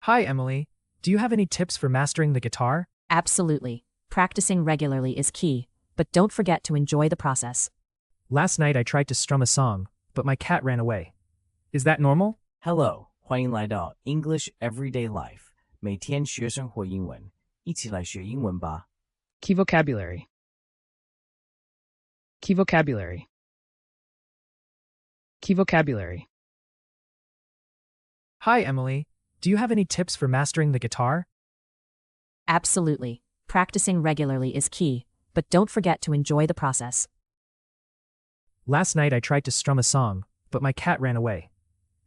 Hi, Emily. Do you have any tips for mastering the guitar? Absolutely. Practicing regularly is key, but don't forget to enjoy the process. Last night I tried to strum a song, but my cat ran away. Is that normal? Hello， 欢迎来到 English Everyday Life， 每天学生活英文，一起来学英文吧。Key vocabulary. Key vocabulary. Key vocabulary. Hi, Emily. Do you have any tips for mastering the guitar? Absolutely. Practicing regularly is key, but don't forget to enjoy the process. Last night I tried to strum a song, but my cat ran away.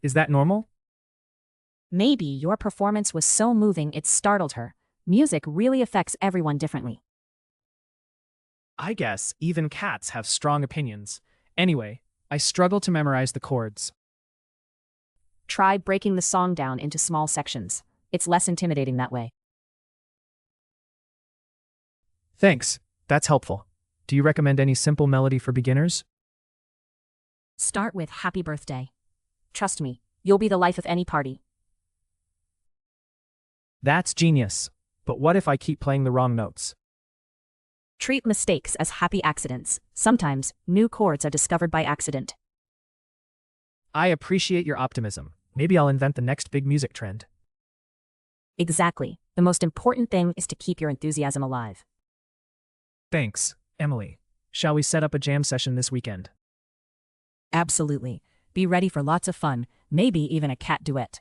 Is that normal? Maybe your performance was so moving it startled her. Music really affects everyone differently. I guess even cats have strong opinions. Anyway, I struggle to memorize the chords. Try breaking the song down into small sections. It's less intimidating that way. Thanks. That's helpful. Do you recommend any simple melody for beginners? Start with Happy Birthday. Trust me, you'll be the life of any party. That's genius. But what if I keep playing the wrong notes? Treat mistakes as happy accidents. Sometimes, new chords are discovered by accident. I appreciate your optimism. Maybe I'll invent the next big music trend. Exactly. The most important thing is to keep your enthusiasm alive. Thanks, Emily. Shall we set up a jam session this weekend? Absolutely. Be ready for lots of fun, maybe even a cat duet.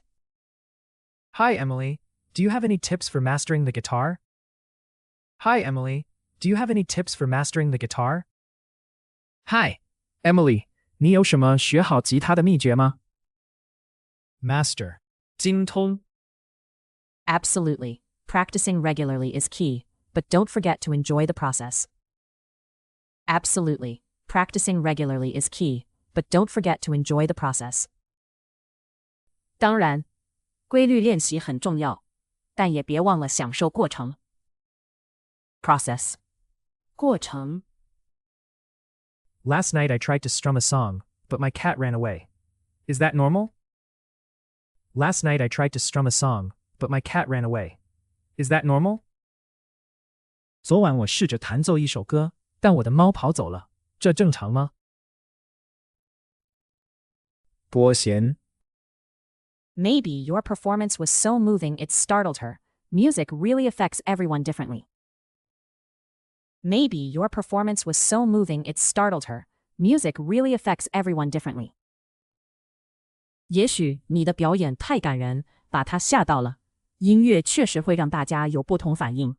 Hi, Emily. Do you have any tips for mastering the guitar? Hi, Emily. Do you have any tips for mastering the guitar? Hi, Emily. 你有什么学好吉他的秘诀吗? Master. 精通. Absolutely. Practicing regularly is key, but don't forget to enjoy the process. Absolutely. Practicing regularly is key, but don't forget to enjoy the process. 当然，规律练习很重要，但也别忘了享受过程。Process. 过程。Last night I tried to strum a song, but my cat ran away. Is that normal? Last night I tried to strum a song, but my cat ran away. Is that normal? 昨晚我试着弹奏一首歌，但我的猫跑走了，这正常吗？拨弦。Maybe your performance was so moving it startled her. Music really affects everyone differently. Maybe your performance was so moving it startled her. Music really affects everyone differently. 也许你的表演太感人，把她吓到了。音乐确实会让大家有不同反应。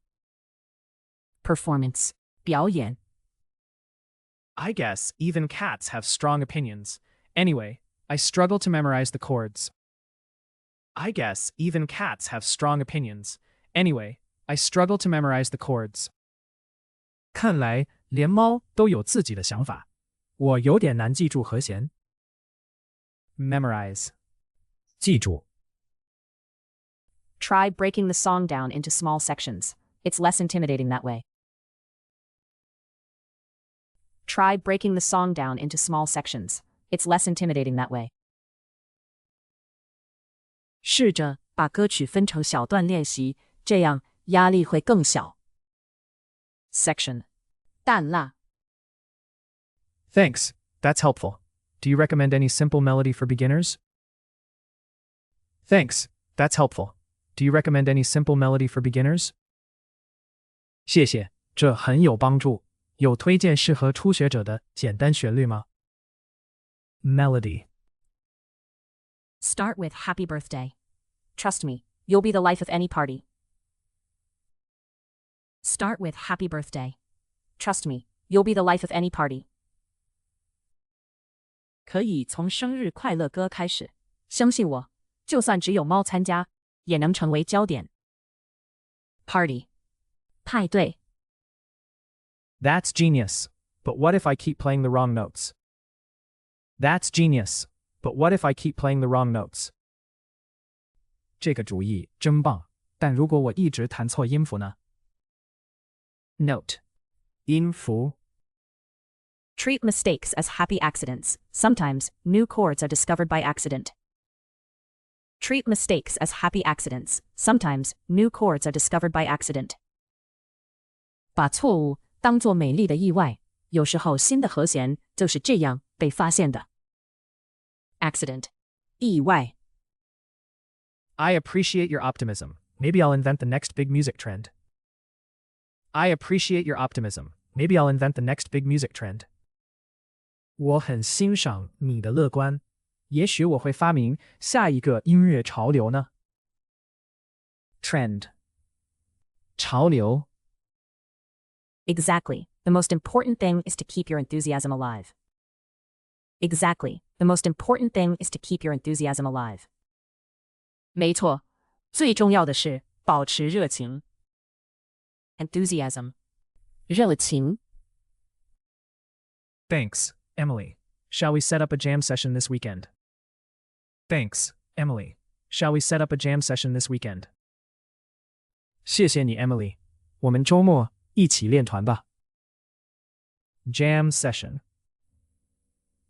Performance. 表演。I guess even cats have strong opinions. Anyway, I struggle to memorize the chords. I guess even cats have strong opinions. Anyway, I struggle to memorize the chords. 看来连猫都有自己的想法，我有点难记住和弦。Memorize. 记住。Try breaking the song down into small sections. It's less intimidating that way. Try breaking the song down into small sections. It's less intimidating that way. 试着把歌曲分成小段练习，这样压力会更小。Section. 淡辣。Thanks. That's helpful. Do you recommend any simple melody for beginners? Thanks. That's helpful. Do you recommend any simple melody for beginners? 谢谢，这很有帮助。有推荐适合初学者的简单旋律吗？ Melody. Start with Happy Birthday. Trust me, you'll be the life of any party. Start with Happy Birthday. Trust me, you'll be the life of any party. 可以从生日快乐歌开始，相信我，就算只有猫参加，也能成为焦点。Party. 派对。That's genius. But what if I keep playing the wrong notes? That's genius. But what if I keep playing the wrong notes? 这个主意真棒，但如果我一直弹错音符呢？ Note. 音符。Treat mistakes as happy accidents. Sometimes, new chords are discovered by accident. Treat mistakes as happy accidents. Sometimes new chords are discovered by accident. 把错误当作美丽的意外，有时候新的和弦就是这样被发现的。Accident. 意外。I appreciate your optimism. Maybe I'll invent the next big music trend. I appreciate your optimism. Maybe I'll invent the next big music trend. 我很欣赏你的乐观，也许我会发明下一个音乐潮流呢。Trend. 潮流。Exactly. The most important thing is to keep your enthusiasm alive. Exactly. The most important thing is to keep your enthusiasm alive. 没错，最重要的是保持热情。Enthusiasm. 热情。Thanks, Emily. Shall we set up a jam session this weekend? Thanks, Emily. Shall we set up a jam session this weekend? 谢谢你 Emily. 我们周末一起练团吧。Jam session.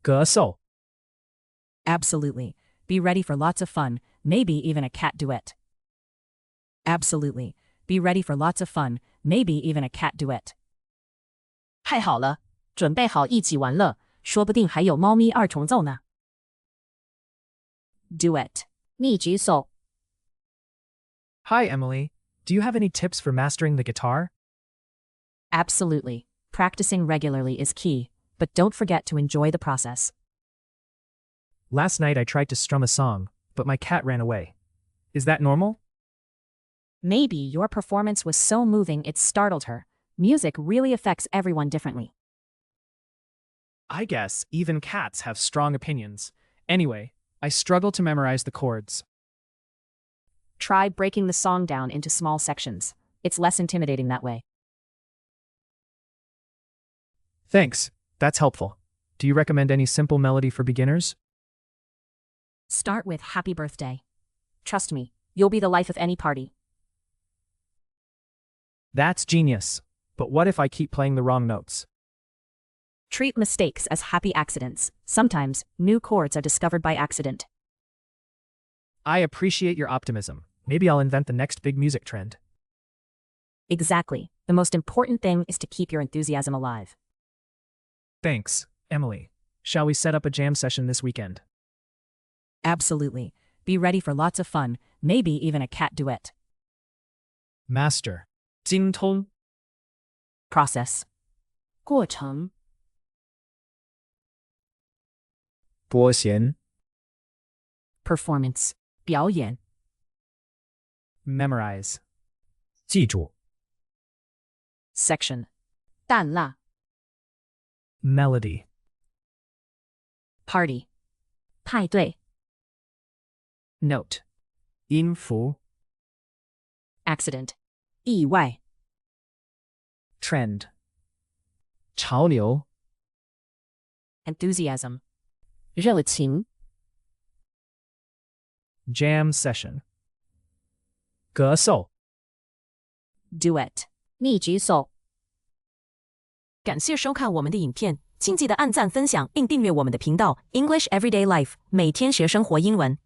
歌奏。Absolutely. Be ready for lots of fun, maybe even a cat duet. Absolutely. Be ready for lots of fun, maybe even a cat duet. 太好了，准备好一起玩乐，说不定还有猫咪二重奏呢。Duet. 密举手。Hi Emily. Do you have any tips for mastering the guitar? Absolutely. Practicing regularly is key, but don't forget to enjoy the process. Last night I tried to strum a song, but my cat ran away. Is that normal? Maybe your performance was so moving it startled her. Music really affects everyone differently. I guess even cats have strong opinions. Anyway, I struggle to memorize the chords. Try breaking the song down into small sections. It's less intimidating that way. Thanks. That's helpful. Do you recommend any simple melody for beginners? Start with Happy Birthday. Trust me, you'll be the life of any party. That's genius. But what if I keep playing the wrong notes? Treat mistakes as happy accidents. Sometimes new chords are discovered by accident. I appreciate your optimism. Maybe I'll invent the next big music trend. Exactly. The most important thing is to keep your enthusiasm alive. Thanks, Emily. Shall we set up a jam session this weekend? Absolutely. Be ready for lots of fun, maybe even a cat duet. Master. 精通。 Process. 过程。拨弦。 Performance. 表演。 Memorize. 记住。 Section. 淡辣。 Melody. Party. 派对。 Note. 音符。 Accident. 意外。 Trend. 潮流。 Enthusiasm. 热情。 Jam session. 歌奏。 Duet. 密举手。感谢收看我们的影片，请记得按赞、分享并订阅我们的频道 English Everyday Life， 每天学生活英文。